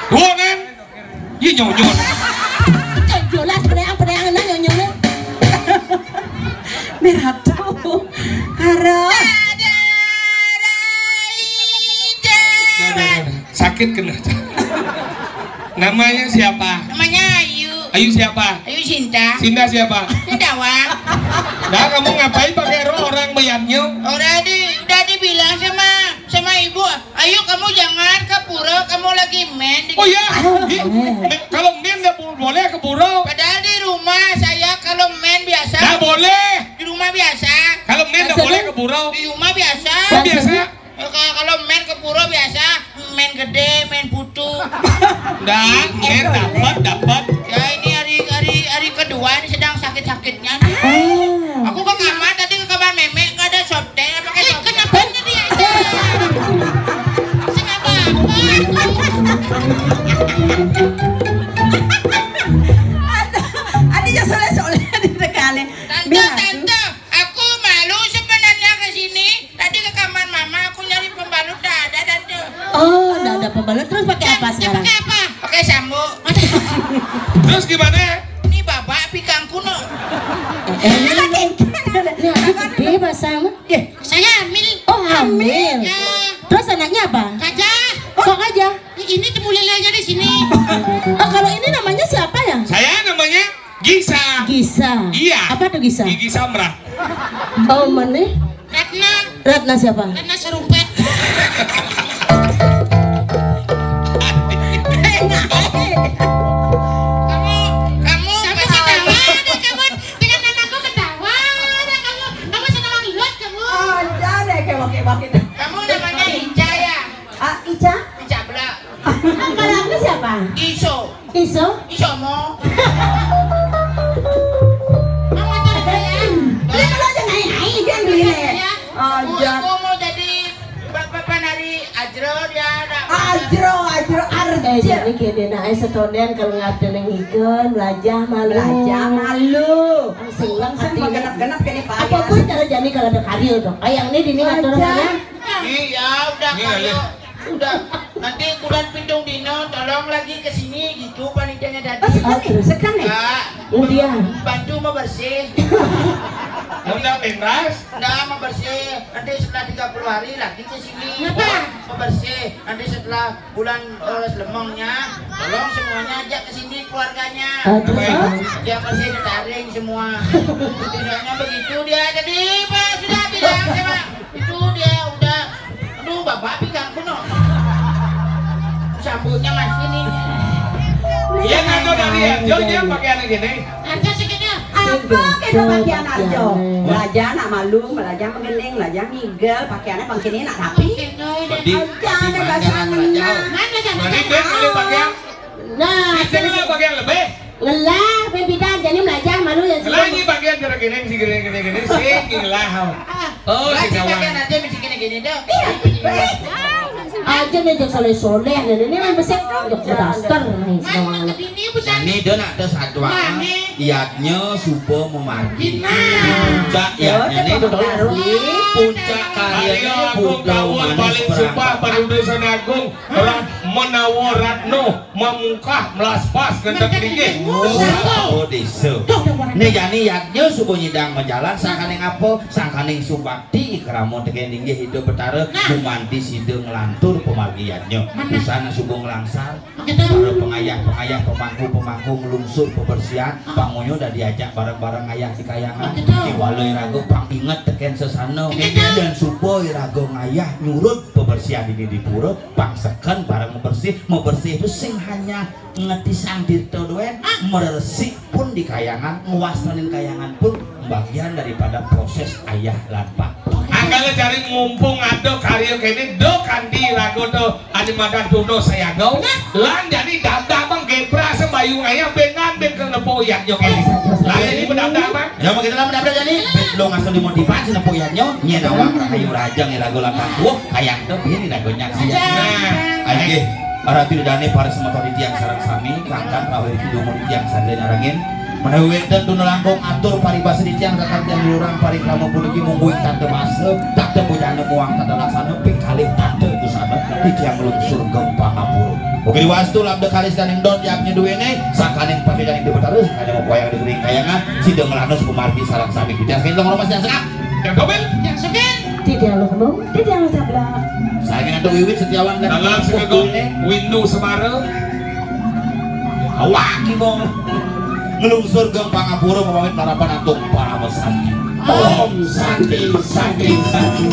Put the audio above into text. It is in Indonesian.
Dua kan? Iya nyonyon. Jelas pedang nyonyon. Miratu. Haro. Sakit kena. Namanya siapa? Namanya Ayu. Ayu siapa? Ayu Sinta. Sinta siapa? Sinta Wang. Nah, kamu ngapain pakai orang mayatnya? Udah dibilang sama ibu, ayo kamu jangan ke pura, kamu lagi main. Oh iya, kalau main nggak boleh ke pura. Padahal di rumah saya kalau main biasa. Nggak boleh. Di rumah biasa. Kalau main nggak boleh ke pura. Di rumah biasa. Biasa. Kalau main ke pura biasa, main gede, main putu. Nggak, main dapat. Ya ini hari kedua ini sedang sakit-sakitnya. Aku ke kamar tadi ke kamar memek nggak ada softtek, pakai softtek. Kenapa tadi aja? Kenapa? Adinya soleh di dekale. Tante, aku malu sebenarnya ke sini. Tadi ke kamar mama aku nyari pembalut tak ada tante. Oh, enggak ada pembalut terus pakai apa sekarang? Pakai apa? Pakai sambo. Terus gimana? Ini babak pikang kuno. Ini lagi. Ini gede bahasa mah. Saya hamil. Oh, hamil. Ya. Terus anaknya apa? Gajah. Kok aja? Ini temulilanya di sini. Oh, kalau ini namanya siapa ya? Saya namanya Gisa. Gisa. Iya. Apa tuh Gisa? Gigi Samra. Oh, mana? Ratna. Ratna siapa? Ratna serumpet. Kamu masih ketawa deh kamu dengan namaku ketawa deh kamu senang lihat kamu. Oh, jangan kewak itu. Kamu namanya Ica ya? Ah, Ica? Ica Belak. Kalau aku siapa? Iso. Iso? Isomo. Mama tuh saya. Dia kalau aja naik kan beli ya. Aku mau jadi bapak nari Ajro dia ada. Ajro jadi kini naik setonian kalau ngatain yang ikut belajar malu langsung genap-genap kayak pak apapun cara jadi kalau ada karyo dong kayak ini dini ngatur namanya Iya udah kalau udah nanti bulan Pitung Dino tolong lagi ke sini gitu panitianya tadi. Sekarang dia bantu mau bersih. Udah pentas. Udah mau bersih. Nanti setelah 30 hari lagi ke sini. Mau bersih. Nanti setelah bulan lemongnya tolong semuanya ajak ke sini keluarganya. Dia bersih ditaring semua. Tidaknya begitu dia jadi Pak sudah bilang sama itu dia udah aduh bapak pikang kuno. Sambutnya mas ini. Iya nado dari Arjo dia pakaian gini. Arjo segini. apa kita pakaian Arjo belajar nak malu belajar mengening belajar migel pakaiannya pangkini nak rapi aja ada bahasa Mana jangan. Mari deh pilih pakaian. nah Ini pakaian lebih. ngelah pembidan jadi belajar malu ya Lagi pakaian cara gini si gini sing ngelah. Oh si kawan. Pakaian aja mesti gini-gini dah. aja nih jok soleh dan ini main besek jok daster nih Mana ini bukan. Ini dia nak ada satu iatnya supo memargi puncak iatnya ini puncak karyanya Pudawan paling sumpah pada Indonesia Agung orang menawaratno memungkah melaspas gendak tinggi oh desa ini jadi iatnya supo nyidang menjalan sangkaning apa sangkaning subakti ikramo teken tinggi hidup betara bumanti sideng ngelantur pemargiannya busana supo ngelangsar para pengayah pemangku ngelungsur pebersihan pangunyo udah diajak bareng-bareng ayah di kayangan kiwaloi rago pang inget teken sesano dan supo irago ngayah nyurut pebersihan ini di pura pang seken bareng mau bersih itu sing hanya ngetisang dirto doen meresik pun di kayangan nguasanin kayangan pun bagian daripada proses ayah lan pak Anggale cari mumpung ada karya kene do kandi lagu to animakan tuno saya go lan jadi dadang gepra sembayung ayah bengan ben kena poyak yo kene lan ini bedak bang ya mau kita lah bedak jadi lo ngasih dimotivasi na poyannya nyena wang rahayu rajang ya lagu lakan tuh kayang tuh ini lagu nyaksi nah ayo Arati dane para semotori tiang sarang sami kangkan rawir kidung tiang sandai narangin menawet dan tuna langkong atur paribasa di tiang kakak tiang lurang parikrama puniki mungguing tante masa tak tepujana muang tante laksana ping kalih tante itu sana di tiang lungsur gempa ngapur Mugi wastu labda kalis dan dot yaknya duwene sakaning pake janing dibetarus ada mau poyang di gering kayangan sidang melanus kumarbi sarang sami kudas kain long romas yang sekap yang dobel Yang suken. Tidak lo ngomong, tidak lo sabla. saya ada Wiwit Setiawan dan dalam segagong windu semara awaki mo ngelungsur gang pangapura pamit narapan atung para mesanti Om Santi Santi Santi